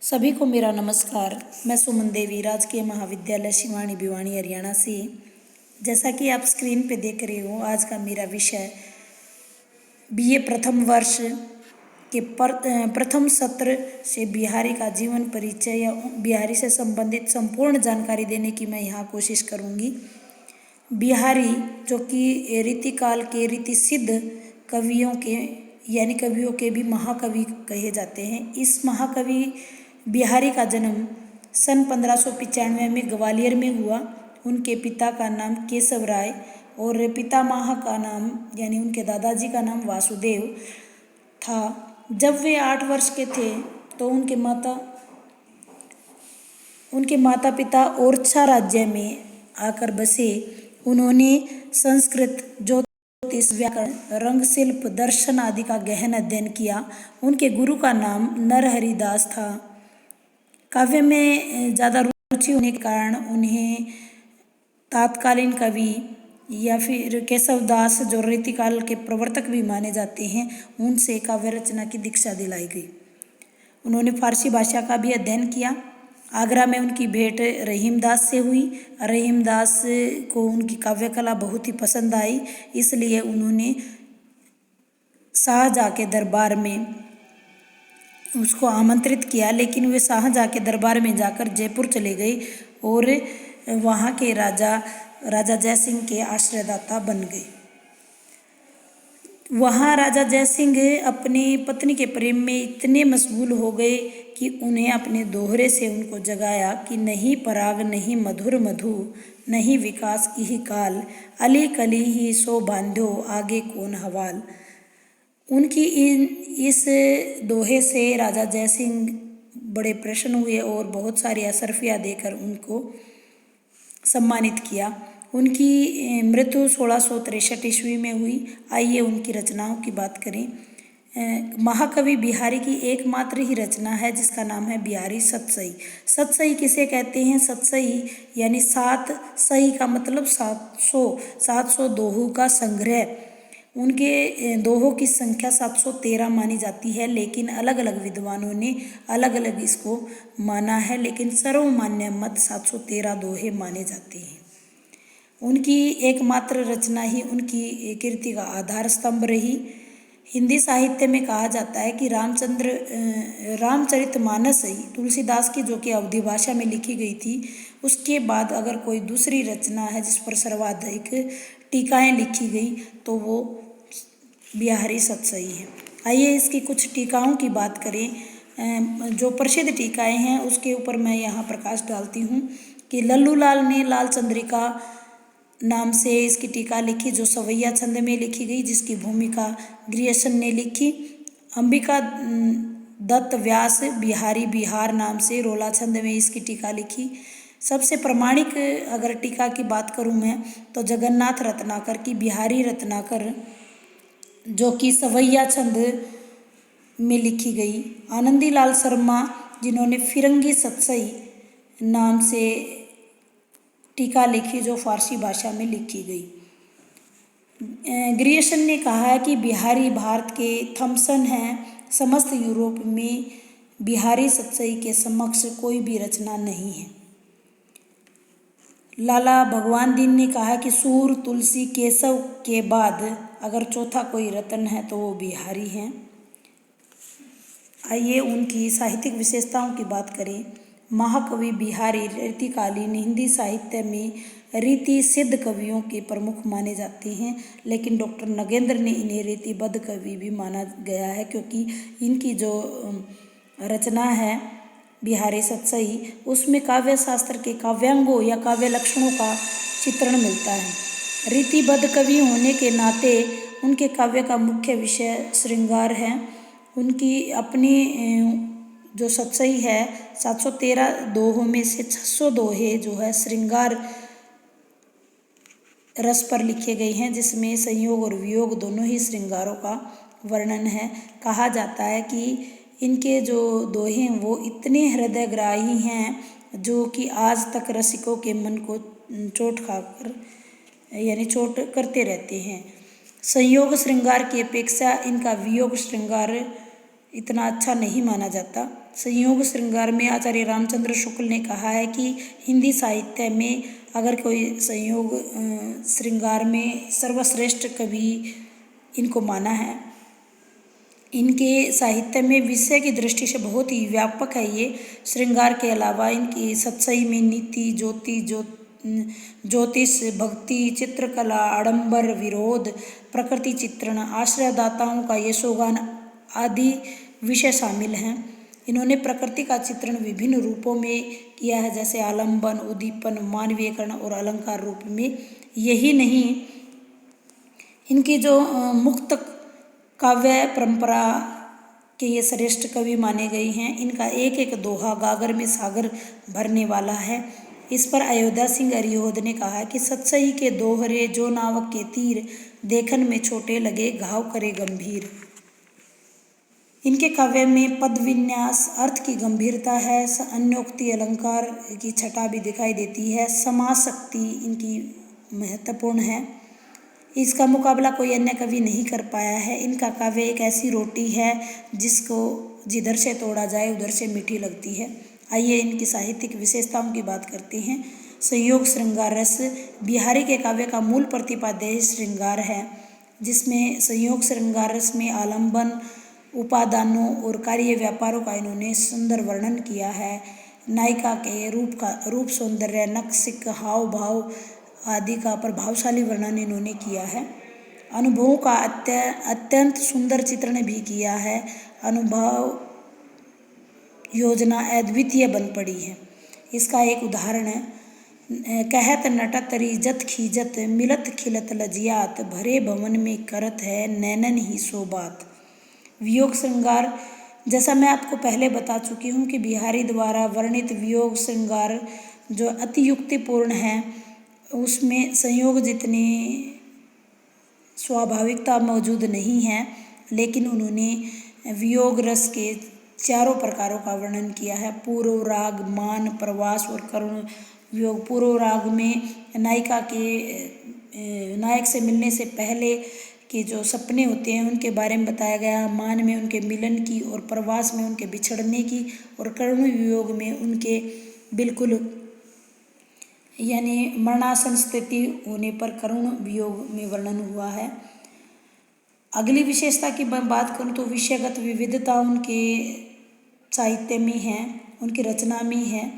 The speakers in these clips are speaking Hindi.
सभी को मेरा नमस्कार। मैं सुमन देवी राजकीय महाविद्यालय शिवानी भिवानी हरियाणा से। जैसा कि आप स्क्रीन पे देख रहे हो, आज का मेरा विषय बीए प्रथम वर्ष के प्रथम सत्र से बिहारी का जीवन परिचय या बिहारी से संबंधित संपूर्ण जानकारी देने की मैं यहाँ कोशिश करूँगी। बिहारी जो कि रीतिकाल के रीति सिद्ध कवियों के यानी कवियों के भी महाकवि कहे जाते हैं। इस महाकवि बिहारी का जन्म सन 1595 में ग्वालियर में हुआ। उनके पिता का नाम केशव राय और पितामह का नाम यानी उनके दादाजी का नाम वासुदेव था। जब वे 8 वर्ष के थे तो उनके माता पिता ओरछा राज्य में आकर बसे। उन्होंने संस्कृत, ज्योतिष, व्याकरण, रंगशिल्प, दर्शन आदि का गहन अध्ययन किया। उनके गुरु का नाम नरहरि दास था। काव्य में ज़्यादा रुचि होने के कारण उन्हें तत्कालीन कवि या फिर केशव दास जो रीतिकाल के प्रवर्तक भी माने जाते हैं, उनसे काव्य रचना की दीक्षा दिलाई गई। उन्होंने फारसी भाषा का भी अध्ययन किया। आगरा में उनकी भेंट रहीम दास से हुई। रहीम दास को उनकी काव्य कला बहुत ही पसंद आई, इसलिए उन्होंने शाहजहाँ के दरबार में उसको आमंत्रित किया, लेकिन वे शाहजहाँ के दरबार में जाकर जयपुर चले गए और वहाँ के राजा जयसिंह के आश्रयदाता बन गए। वहाँ राजा जयसिंह अपनी पत्नी के प्रेम में इतने मशगूल हो गए कि उन्हें अपने दोहरे से उनको जगाया कि नहीं पराग नहीं मधुर मधु, नहीं विकास इहि काल, अली कली ही सो बांध्यो आगे कौन हवाल। उनकी इस दोहे से राजा जयसिंह बड़े प्रसन्न हुए और बहुत सारी अशर्फियाँ देकर उनको सम्मानित किया। उनकी मृत्यु 1663 ईस्वी में हुई। आइए उनकी रचनाओं की बात करें। महाकवि बिहारी की एकमात्र ही रचना है जिसका नाम है बिहारी सतसई। सतसई किसे कहते हैं? सतसई यानी 7 सही का मतलब 700 दोहों का संग्रह। उनके दोहों की संख्या 713 मानी जाती है, लेकिन अलग अलग विद्वानों ने अलग अलग इसको माना है, लेकिन सर्वमान्य मत 713 दोहे माने जाते हैं। उनकी एकमात्र रचना ही उनकी कीर्ति का आधार स्तंभ रही। हिंदी साहित्य में कहा जाता है कि रामचरितमानस तुलसीदास की जो कि अवधी भाषा में लिखी गई थी, उसके बाद अगर कोई दूसरी रचना है जिस पर सर्वाधिक टीकाएँ लिखी गई तो वो बिहारी सतसई है। आइए इसकी कुछ टीकाओं की बात करें। जो प्रसिद्ध टीकाएँ हैं उसके ऊपर मैं यहाँ प्रकाश डालती हूँ कि लल्लू लाल ने लाल चंद्रिका नाम से इसकी टीका लिखी, जो सवैया छंद में लिखी गई, जिसकी भूमिका ग्रियर्सन ने लिखी। अंबिका दत्त व्यास बिहारी बिहार नाम से रोला छंद में इसकी टीका लिखी। सबसे प्रमाणिक अगर टीका की बात करूं मैं तो जगन्नाथ रत्नाकर की बिहारी रत्नाकर, जो कि सवैया छंद में लिखी गई। आनंदी लाल शर्मा जिन्होंने फिरंगी सतसई नाम से टीका लिखी, जो फारसी भाषा में लिखी गई। ग्रियर्सन ने कहा है कि बिहारी भारत के थॉमसन हैं। समस्त यूरोप में बिहारी सतसई के समक्ष कोई भी रचना नहीं है। लाला भगवान दीन ने कहा कि सूर, तुलसी, केशव के बाद अगर चौथा कोई रत्न है तो वो बिहारी हैं। आइए उनकी साहित्यिक विशेषताओं की बात करें। महाकवि बिहारी रीतिकालीन हिंदी साहित्य में रीति सिद्ध कवियों के प्रमुख माने जाते हैं, लेकिन डॉक्टर नगेंद्र ने इन्हें रीतिबद्ध कवि भी माना गया है, क्योंकि इनकी जो रचना है बिहारी सतसई, उसमें काव्य शास्त्र के काव्यांगों या काव्य लक्षणों का चित्रण मिलता है। रीतिबद्ध कवि होने के नाते उनके काव्य का मुख्य विषय श्रृंगार है। उनकी अपनी जो सतसई है 713 दोहों में से 600 दोहे जो है श्रृंगार रस पर लिखे गए हैं, जिसमें संयोग और वियोग दोनों ही श्रृंगारों का वर्णन है। कहा जाता है कि इनके जो दोहे हैं वो इतने हृदयग्राही हैं जो कि आज तक रसिकों के मन को चोट खाकर यानी चोट करते रहते हैं। संयोग श्रृंगार की अपेक्षा इनका वियोग श्रृंगार इतना अच्छा नहीं माना जाता। संयोग श्रृंगार में आचार्य रामचंद्र शुक्ल ने कहा है कि हिंदी साहित्य में अगर कोई संयोग श्रृंगार में सर्वश्रेष्ठ कवि इनको माना है। इनके साहित्य में विषय की दृष्टि से बहुत ही व्यापक है ये। श्रृंगार के अलावा इनकी सत्सई में नीति, ज्योतिष, भक्ति, चित्रकला, आडंबर, विरोध, प्रकृति चित्रण, आश्रयदाताओं का यशोगान आदि विषय शामिल हैं। इन्होंने प्रकृति का चित्रण विभिन्न रूपों में किया है, जैसे आलंबन, उद्दीपन, मानवीयकरण और अलंकार रूप में। यही नहीं, इनकी जो मुक्त काव्य परंपरा के ये श्रेष्ठ कवि माने गए हैं। इनका एक एक दोहा गागर में सागर भरने वाला है। इस पर अयोध्या सिंह अरियोध ने कहा कि सत्सई के दोहरे जो नावक के तीर, देखन में छोटे लगे घाव करे गंभीर। इनके काव्य में पद विन्यास, अर्थ की गंभीरता है, अन्योक्ति अलंकार की छटा भी दिखाई देती है, समास शक्ति इनकी महत्वपूर्ण है। इसका मुकाबला कोई अन्य कवि नहीं कर पाया है। इनका काव्य एक ऐसी रोटी है जिसको जिधर से तोड़ा जाए उधर से मीठी लगती है। आइए इनकी साहित्यिक विशेषताओं की बात करते हैं। संयोग श्रृंगार रस बिहारी के काव्य का मूल प्रतिपाद्य श्रृंगार है, जिसमें संयोग श्रृंगार रस में आलंबन, उपादानों और कार्य व्यापारों का इन्होंने सुंदर वर्णन किया है। नायिका के रूप सौंदर्य, नक्सिक, हाव भाव आदि का प्रभावशाली वर्णन इन्होंने किया है। अनुभवों का अत्यंत सुंदर चित्रण भी किया है। अनुभव योजना अद्वितीय बन पड़ी है। इसका एक उदाहरण है, कहत नटत रिजत खीजत, मिलत खिलत लजियात, भरे भवन में करत है नैनन ही सो बात। वियोग श्रृंगार, जैसा मैं आपको पहले बता चुकी हूँ कि बिहारी द्वारा वर्णित वियोग श्रृंगार जो अतियुक्तिपूर्ण है, उसमें संयोग जितनी स्वाभाविकता मौजूद नहीं है, लेकिन उन्होंने वियोग रस के चारों प्रकारों का वर्णन किया है। पूर्व राग, मान, प्रवास और करुण वियोग। पूर्व राग में नायक से मिलने से पहले के जो सपने होते हैं उनके बारे में बताया गया। मान में उनके मिलन की और प्रवास में उनके बिछड़ने की, और करुण वियोग में उनके बिल्कुल यानी मरणासन स्थिति होने पर करुण वियोग में वर्णन हुआ है। अगली विशेषता की बात करूँ तो विषयगत विविधता उनके साहित्य में है, उनकी रचना में है।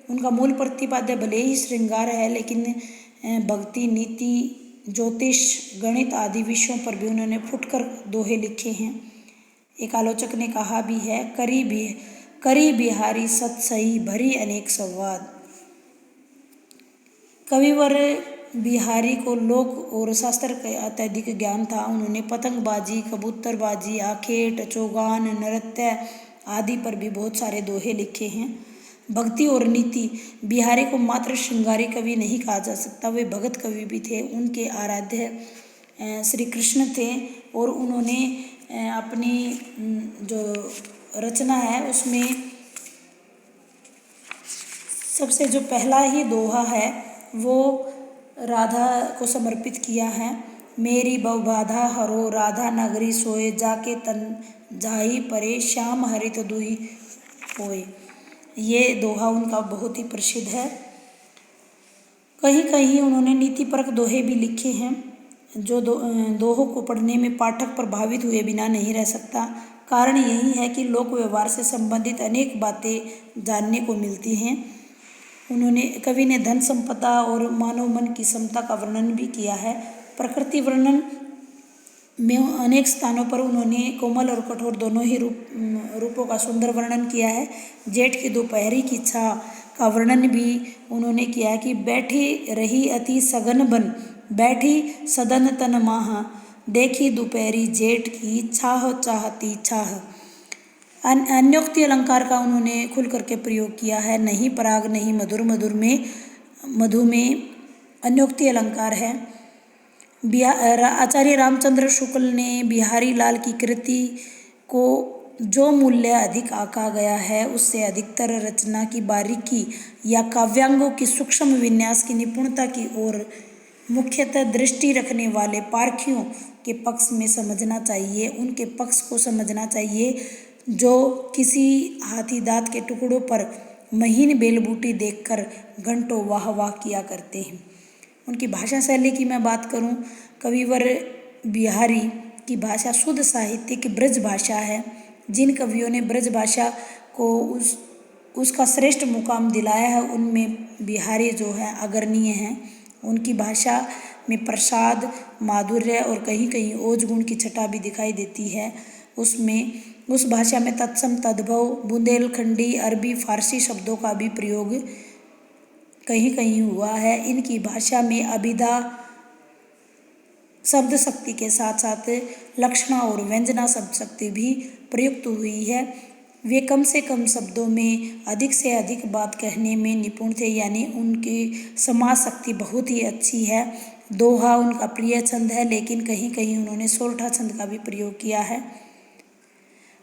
उनका मूल प्रतिपाद्य भले ही श्रृंगार है, लेकिन भक्ति, नीति, ज्योतिष, गणित आदि विषयों पर भी उन्होंने फुटकर दोहे लिखे हैं। एक आलोचक ने कहा भी है, करी बिहारी सत सही, भरी अनेक संवाद। कविवर बिहारी को लोक और शास्त्र का अत्यधिक ज्ञान था। उन्होंने पतंगबाजी, कबूतरबाजी, आखेट, चौगान, नृत्य आदि पर भी बहुत सारे दोहे लिखे हैं। भक्ति और नीति, बिहारी को मात्र श्रृंगारी कवि नहीं कहा जा सकता, वे भगत कवि भी थे। उनके आराध्य श्री कृष्ण थे, और उन्होंने अपनी जो रचना है उसमें सबसे जो पहला ही दोहा है वो राधा को समर्पित किया है। मेरी बहुबाधा हरो, राधा नगरी सोए, जाके तन जाई परे, श्याम हरित दुही होए। ये दोहा उनका बहुत ही प्रसिद्ध है। कहीं कहीं उन्होंने नीतिपरक दोहे भी लिखे हैं, जो दोहों को पढ़ने में पाठक प्रभावित हुए बिना नहीं रह सकता। कारण यही है कि लोक व्यवहार से संबंधित अनेक बातें जानने को मिलती हैं। कवि ने धन संपदा और मानव मन की समता का वर्णन भी किया है। प्रकृति वर्णन में अनेक स्थानों पर उन्होंने कोमल और कठोर दोनों ही रूपों का सुंदर वर्णन किया है। जेठ की दोपहरी की छा का वर्णन भी उन्होंने किया कि बैठी रही अति सघन बन, बैठी सदन तन माह, देखी दोपहरी जेठ की छाह चाहती छाह। अन्योक्ति अलंकार का उन्होंने खुल करके प्रयोग किया है। नहीं पराग नहीं मधुर, मधु में अन्योक्ति अलंकार है। आचार्य रामचंद्र शुक्ल ने बिहारी लाल की कृति को जो मूल्य अधिक आंका गया है, उससे अधिकतर रचना की बारीकी या काव्यांगों की सूक्ष्म विन्यास की निपुणता की ओर मुख्यतः दृष्टि रखने वाले पारखियों के पक्ष में समझना चाहिए, उनके पक्ष को समझना चाहिए। जो किसी हाथी दांत के टुकड़ों पर महीन बेलबूटी देखकर घंटों वाह वाह किया करते हैं। उनकी भाषा शैली की मैं बात करूं, कविवर बिहारी की भाषा शुद्ध साहित्यिक ब्रज भाषा है। जिन कवियों ने ब्रज भाषा को उसका श्रेष्ठ मुकाम दिलाया है, उनमें बिहारी जो है अग्रणीय हैं। उनकी भाषा में प्रसाद, माधुर्य और कहीं कहीं ओज गुण की छटा भी दिखाई देती है। उस भाषा में तत्सम, तद्भव, बुंदेलखंडी, अरबी, फारसी शब्दों का भी प्रयोग कहीं कहीं हुआ है। इनकी भाषा में अभिधा शब्द शक्ति के साथ साथ लक्षणा और व्यंजना शब्द शक्ति भी प्रयुक्त हुई है। वे कम से कम शब्दों में अधिक से अधिक बात कहने में निपुण थे, यानी उनकी समाज शक्ति बहुत ही अच्छी है। दोहा उनका प्रिय छंद है, लेकिन कहीं कहीं उन्होंने सोरठा छंद का भी प्रयोग किया है।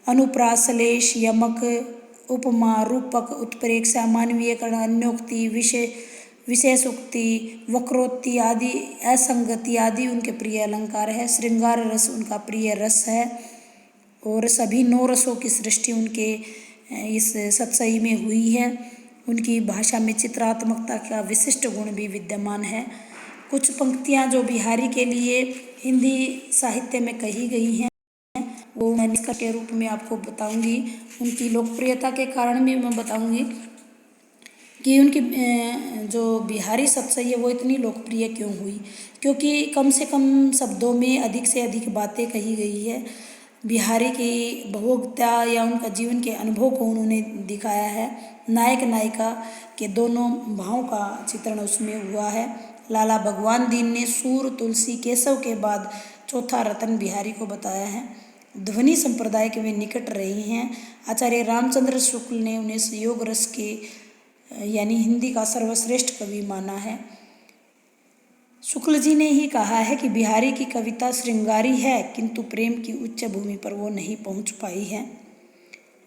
अनुप्रास, श्लेष, यमक, उपमा, रूपक, उत्प्रेक्षा, मानवीयकरण, अन्योक्ति, विशेषोक्ति, वक्रोक्ति आदि, असंगति आदि उनके प्रिय अलंकार है। श्रृंगार रस उनका प्रिय रस है और सभी 9 रसों की सृष्टि उनके इस सतसई में हुई है। उनकी भाषा में चित्रात्मकता का विशिष्ट गुण भी विद्यमान है। कुछ पंक्तियाँ जो बिहारी के लिए हिंदी साहित्य में कही गई हैं, वो मैं निष्कर्ष के रूप में आपको बताऊंगी। उनकी लोकप्रियता के कारण भी मैं बताऊंगी कि उनकी जो बिहारी सतसई है वो इतनी लोकप्रिय क्यों हुई, क्योंकि कम से कम शब्दों में अधिक से अधिक बातें कही गई है। बिहारी की भोगता या उनका जीवन के अनुभव को उन्होंने दिखाया है। नायक नायिका के दोनों भावों का चित्रण उसमें हुआ है। लाला भगवान दीन ने सूर, तुलसी, केशव के बाद चौथा रतन बिहारी को बताया है। ध्वनि संप्रदाय के वे निकट रहे हैं। आचार्य रामचंद्र शुक्ल ने उन्हें योग रस के यानी हिंदी का सर्वश्रेष्ठ कवि माना है। शुक्ल जी ने ही कहा है कि बिहारी की कविता श्रृंगारी है, किंतु प्रेम की उच्च भूमि पर वो नहीं पहुंच पाई है।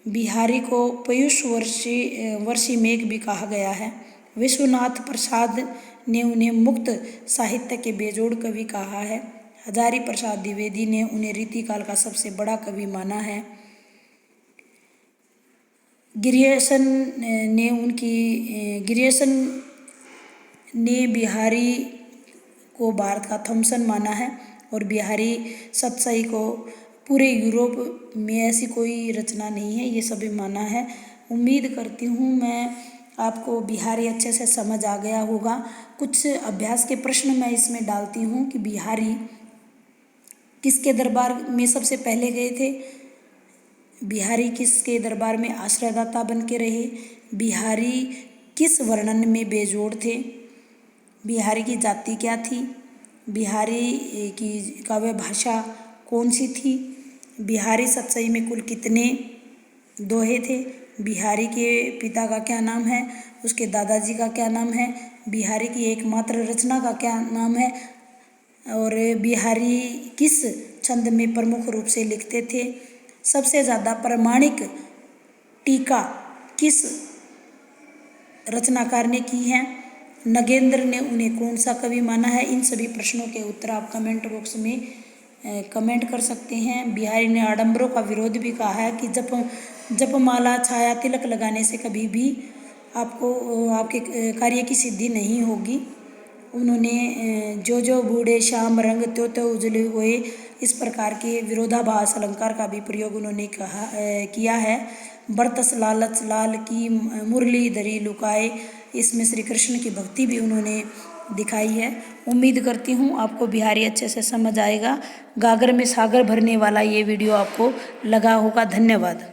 बिहारी को पयुष वर्षी मेघ भी कहा गया है। विश्वनाथ प्रसाद ने उन्हें मुक्त साहित्य के बेजोड़ कवि कहा है। हजारी प्रसाद द्विवेदी ने उन्हें रीतिकाल का सबसे बड़ा कवि माना है। गिरियसन ने बिहारी को भारत का थॉमसन माना है और बिहारी सतसई को पूरे यूरोप में ऐसी कोई रचना नहीं है, ये सभी माना है। उम्मीद करती हूँ मैं आपको बिहारी अच्छे से समझ आ गया होगा। कुछ अभ्यास के प्रश्न मैं इसमें डालती हूँ कि बिहारी किसके दरबार में सबसे पहले गए थे, बिहारी किसके दरबार में आश्रयदाता बन के रहे, बिहारी किस वर्णन में बेजोड़ थे, बिहारी की जाति क्या थी, बिहारी की काव्य भाषा कौन सी थी, बिहारी सतसई में कुल कितने दोहे थे, बिहारी के पिता का क्या नाम है, उसके दादाजी का क्या नाम है, बिहारी की एकमात्र रचना का क्या नाम है और बिहारी किस छंद में प्रमुख रूप से लिखते थे। सबसे ज़्यादा प्रामाणिक टीका किस रचनाकार ने की है, नगेंद्र ने उन्हें कौन सा कवि माना है। इन सभी प्रश्नों के उत्तर आप कमेंट बॉक्स में कमेंट कर सकते हैं। बिहारी ने आडंबरों का विरोध भी कहा है कि जपमाला, छाया, तिलक लगाने से कभी भी आपके कार्य की सिद्धि नहीं होगी। उन्होंने जो बूढ़े श्याम रंग त्यो उजले हुए, इस प्रकार के विरोधाभास अलंकार का भी प्रयोग उन्होंने किया है। बरतस लालच लाल की मुरली धरी लुकाए, इसमें श्री कृष्ण की भक्ति भी उन्होंने दिखाई है। उम्मीद करती हूँ आपको बिहारी अच्छे से समझ आएगा। गागर में सागर भरने वाला ये वीडियो आपको लगा होगा। धन्यवाद।